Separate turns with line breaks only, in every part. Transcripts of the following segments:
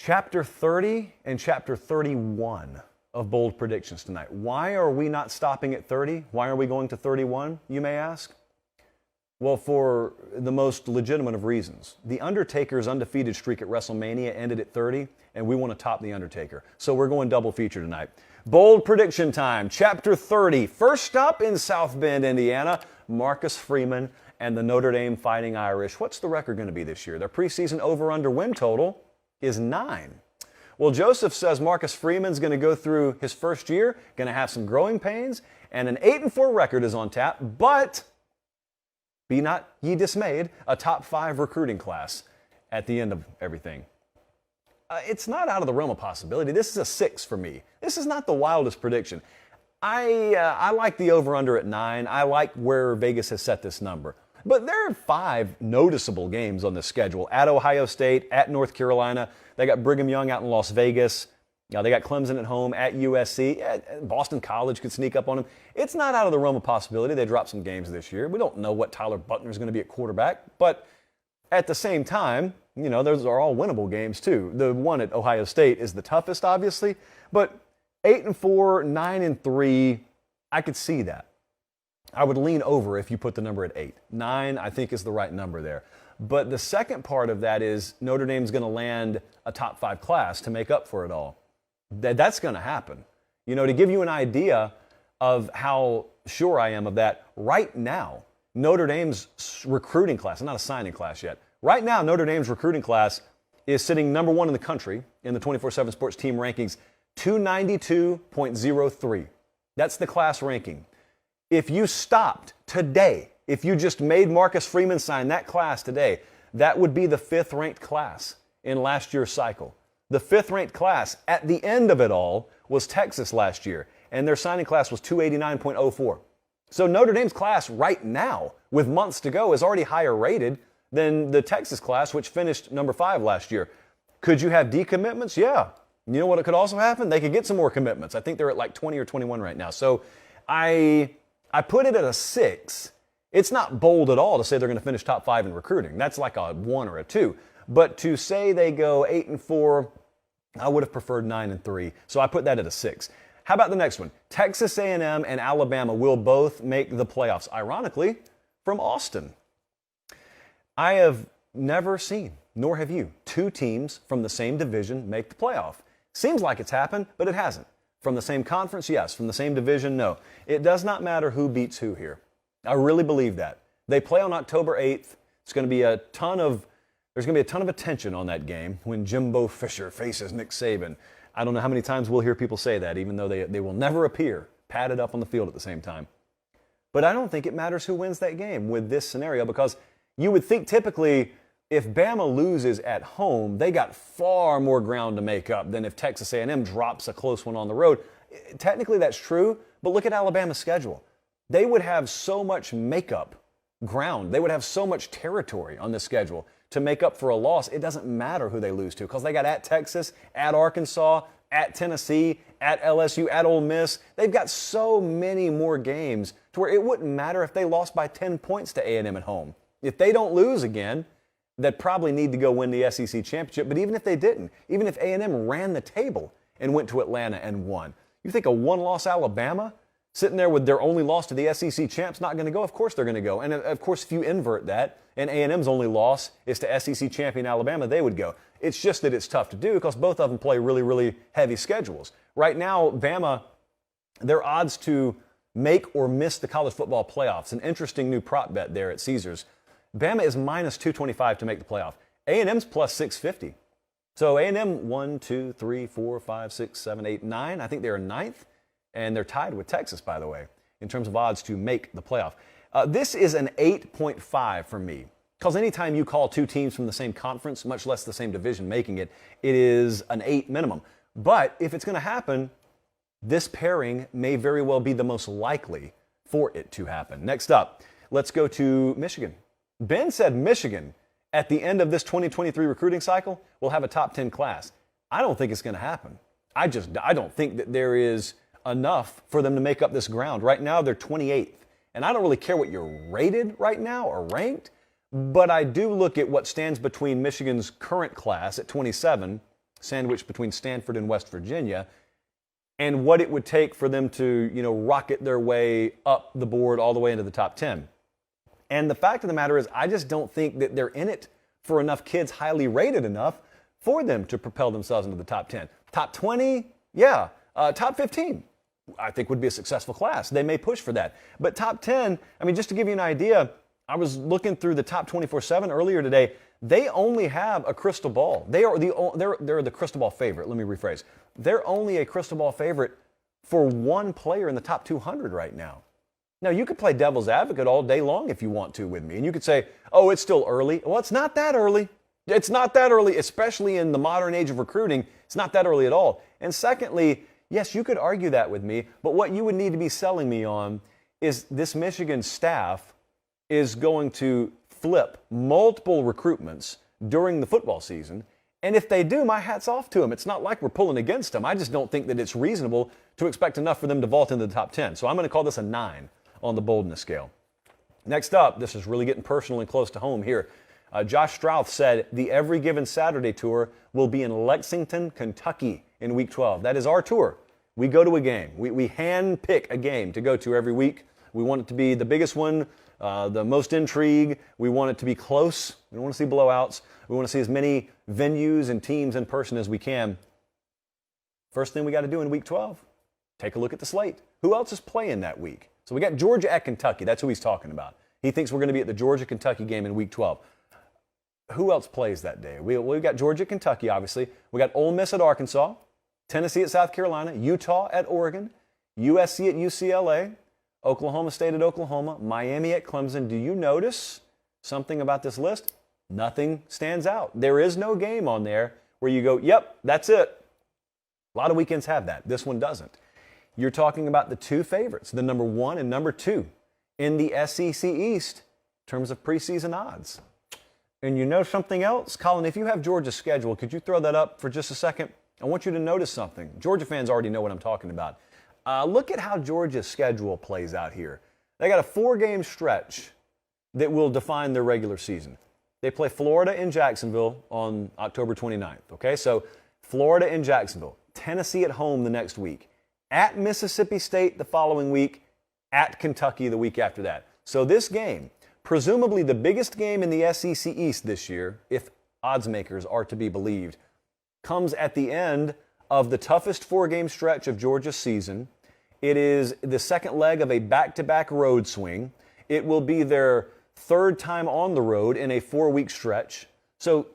Chapter 30 and chapter 31 of Bold Predictions tonight. Why are we not stopping at 30? Why are we going to 31, you may ask? Well, for the most legitimate of reasons. The Undertaker's undefeated streak at WrestleMania ended at 30, and we want to top The Undertaker. So we're going double feature tonight. Bold Prediction time, Chapter 30. First up in South Bend, Indiana, Marcus Freeman and the Notre Dame Fighting Irish. What's the record going to be this year? Their preseason over-under win total is 9. Well, Joseph says Marcus Freeman's going to go through his first year, going to have some growing pains, and an 8-4 record is on tap, but be not ye dismayed, a top 5 recruiting class at the end of everything. It's not out of the realm of possibility. This is a 6 for me. This is not the wildest prediction. I like the over-under at 9. I like where Vegas has set this number. But there are 5 noticeable games on the schedule. At Ohio State, at North Carolina. They got Brigham Young out in Las Vegas. They got Clemson at home, at USC. Boston College could sneak up on them. It's not out of the realm of possibility. They dropped some games this year. We don't know what Tyler Buckner's going to be at quarterback. But at the same time, those are all winnable games too. The one at Ohio State is the toughest, obviously. But 8-4, 9-3, I could see that. I would lean over if you put the number at 8. 9, I think, is the right number there. But the second part of that is Notre Dame's going to land a top 5 class to make up for it all. That's going to happen. To give you an idea of how sure I am of that, right now, Notre Dame's recruiting class, not a signing class yet, right now Notre Dame's recruiting class is sitting number 1 in the country in the 24/7 Sports team rankings, 292.03. That's the class ranking. If you stopped today, if you just made Marcus Freeman sign that class today, that would be the 5th ranked class in last year's cycle. The 5th ranked class at the end of it all was Texas last year, and their signing class was 289.04. So Notre Dame's class right now, with months to go, is already higher rated than the Texas class, which finished number 5 last year. Could you have decommitments? Yeah. You know what it could also happen? They could get some more commitments. I think they're at like 20 or 21 right now. So I put it at a 6. It's not bold at all to say they're going to finish top 5 in recruiting. That's like a 1 or a 2. But to say they go 8-4, I would have preferred 9-3. So I put that at a 6. How about the next one? Texas A&M and Alabama will both make the playoffs, ironically, from Austin. I have never seen, nor have you, 2 teams from the same division make the playoff. Seems like it's happened, but it hasn't. From the same conference, yes. From the same division, no. It does not matter who beats who here. I really believe that. They play on October 8th. There's going to be a ton of attention on that game when Jimbo Fisher faces Nick Saban. I don't know how many times we'll hear people say that, even though they will never appear padded up on the field at the same time. But I don't think it matters who wins that game with this scenario, because you would think typically if Bama loses at home, they got far more ground to make up than if Texas A&M drops a close one on the road. Technically, that's true, but look at Alabama's schedule. They would have so much makeup ground. They would have so much territory on this schedule to make up for a loss. It doesn't matter who they lose to, because they got at Texas, at Arkansas, at Tennessee, at LSU, at Ole Miss. They've got so many more games to where it wouldn't matter if they lost by 10 points to A&M at home. If they don't lose again, they'd probably need to go win the SEC championship. But even if they didn't, even if A&M ran the table and went to Atlanta and won, you think a 1-loss Alabama sitting there with their only loss to the SEC champs not going to go? Of course they're going to go. And of course, if you invert that and A&M's only loss is to SEC champion Alabama, they would go. It's just that it's tough to do because both of them play really, really heavy schedules. Right now, Bama, their odds to make or miss the college football playoffs, an interesting new prop bet there at Caesars. Bama is minus 225 to make the playoff. A&M's plus 650. So A&M 1, 2, 3, 4, 5, 6, 7, 8, 9. I think they're 9th. And they're tied with Texas, by the way, in terms of odds to make the playoff. This is an 8.5 for me. Because anytime you call 2 teams from the same conference, much less the same division making it, it is an 8 minimum. But if it's going to happen, this pairing may very well be the most likely for it to happen. Next up, let's go to Michigan. Ben said Michigan, at the end of this 2023 recruiting cycle, will have a top 10 class. I don't think it's going to happen. I don't think that there is enough for them to make up this ground. Right now, they're 28th. And I don't really care what you're rated right now or ranked, but I do look at what stands between Michigan's current class at 27 sandwiched between Stanford and West Virginia, and what it would take for them to, rocket their way up the board all the way into the top 10. And the fact of the matter is, I just don't think that they're in it for enough kids highly rated enough for them to propel themselves into the top 10. Top 20, yeah. Top 15, I think would be a successful class. They may push for that. But top 10, just to give you an idea, I was looking through the top 24/7 earlier today. They only have a crystal ball. They're the crystal ball favorite. Let me rephrase. They're only a crystal ball favorite for one player in the top 200 right now. Now, you could play devil's advocate all day long if you want to with me, and you could say, oh, it's still early. Well, it's not that early. It's not that early, especially in the modern age of recruiting. It's not that early at all. And secondly, yes, you could argue that with me, but what you would need to be selling me on is this Michigan staff is going to flip multiple recruitments during the football season. And if they do, my hat's off to them. It's not like we're pulling against them. I just don't think that it's reasonable to expect enough for them to vault into the top 10. So I'm going to call this a 9 on the boldness scale. Next up, this is really getting personal and close to home here. Josh Strouth said the Every Given Saturday tour will be in Lexington, Kentucky in week 12. That is our tour. We go to a game. We hand pick a game to go to every week. We want it to be the biggest one, the most intrigue. We want it to be close. We don't want to see blowouts. We want to see as many venues and teams in person as we can. First thing we got to do in week 12, take a look at the slate. Who else is playing that week? So we got Georgia at Kentucky. That's who he's talking about. He thinks we're going to be at the Georgia-Kentucky game in week 12. Who else plays that day? We've got Georgia, Kentucky, obviously. We got Ole Miss at Arkansas, Tennessee at South Carolina, Utah at Oregon, USC at UCLA, Oklahoma State at Oklahoma, Miami at Clemson. Do you notice something about this list? Nothing stands out. There is no game on there where you go, yep, that's it. A lot of weekends have that. This one doesn't. You're talking about the two favorites, the number 1 and number 2 in the SEC East in terms of preseason odds. And you know something else? Colin, if you have Georgia's schedule, could you throw that up for just a second? I want you to notice something. Georgia fans already know what I'm talking about. Look at how Georgia's schedule plays out here. They got a 4-game stretch that will define their regular season. They play Florida in Jacksonville on October 29th. Okay, so Florida in Jacksonville, Tennessee at home the next week, at Mississippi State the following week, at Kentucky the week after that. So this game, presumably the biggest game in the SEC East this year, if odds makers are to be believed, comes at the end of the toughest 4-game stretch of Georgia's season. It is the second leg of a back-to-back road swing. It will be their third time on the road in a 4-week stretch. So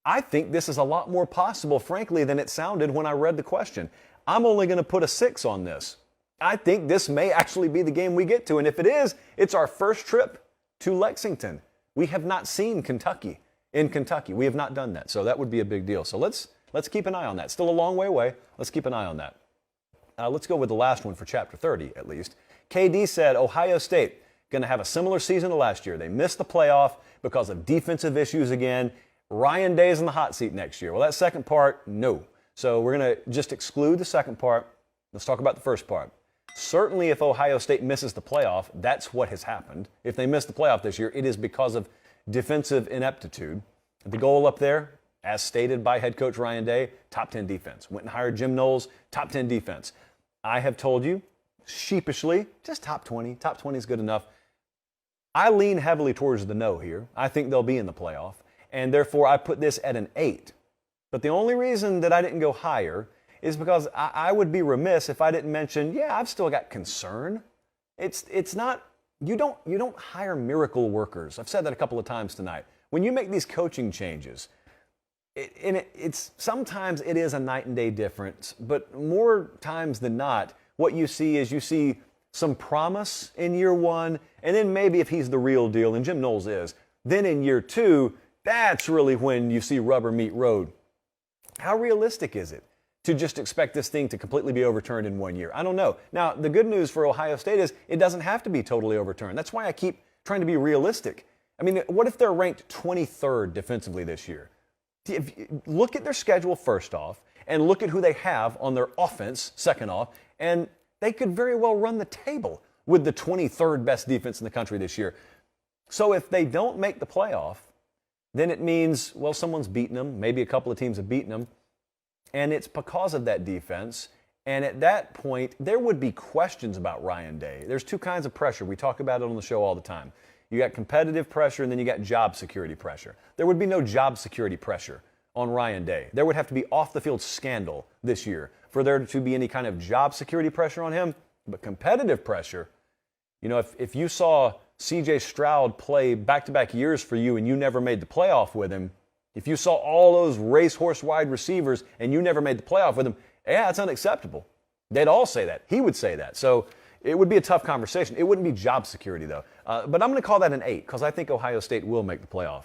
I think this is a lot more possible, frankly, than it sounded when I read the question. I'm only going to put a 6 on this. I think this may actually be the game we get to. And if it is, it's our first trip to Lexington. We have not seen Kentucky in Kentucky. We have not done that. So that would be a big deal. So let's keep an eye on that. Still a long way away. Let's keep an eye on that. Let's go with the last one for Chapter 30, at least. KD said Ohio State going to have a similar season to last year. They missed the playoff because of defensive issues again. Ryan Day's in the hot seat next year. Well, that second part, no. So we're going to just exclude the second part. Let's talk about the first part. Certainly if Ohio State misses the playoff, that's what has happened. If they miss the playoff this year, it is because of defensive ineptitude. The goal up there, as stated by head coach Ryan Day, top 10 defense. Went and hired Jim Knowles, top 10 defense. I have told you, sheepishly, just top 20. Top 20 is good enough. I lean heavily towards the no here. I think they'll be in the playoff, and therefore I put this at an 8. But the only reason that I didn't go higher is because I would be remiss if I didn't mention, yeah, I've still got concern. It's not, you don't hire miracle workers. I've said that a couple of times tonight. When you make these coaching changes, sometimes it is a night and day difference, but more times than not, what you see some promise in year 1, and then maybe if he's the real deal, and Jim Knowles is, then in year 2, that's really when you see rubber meet road. How realistic is it to just expect this thing to completely be overturned in 1 year? I don't know. Now, the good news for Ohio State is it doesn't have to be totally overturned. That's why I keep trying to be realistic. I mean, what if they're ranked 23rd defensively this year? Look at their schedule first off, and look at who they have on their offense second off, and they could very well run the table with the 23rd best defense in the country this year. So if they don't make the playoff, then it means, well, someone's beaten them. Maybe a couple of teams have beaten them. And it's because of that defense. And at that point, there would be questions about Ryan Day. There's two kinds of pressure. We talk about it on the show all the time. You got competitive pressure, and then you got job security pressure. There would be no job security pressure on Ryan Day. There would have to be off-the-field scandal this year for there to be any kind of job security pressure on him. But competitive pressure, you know, if you saw C.J. Stroud play back-to-back years for you and you never made the playoff with him, if you saw all those racehorse wide receivers and you never made the playoff with him, yeah, it's unacceptable. They'd all say that. He would say that. So it would be a tough conversation. It wouldn't be job security, though. But I'm going to call that an 8 because I think Ohio State will make the playoff.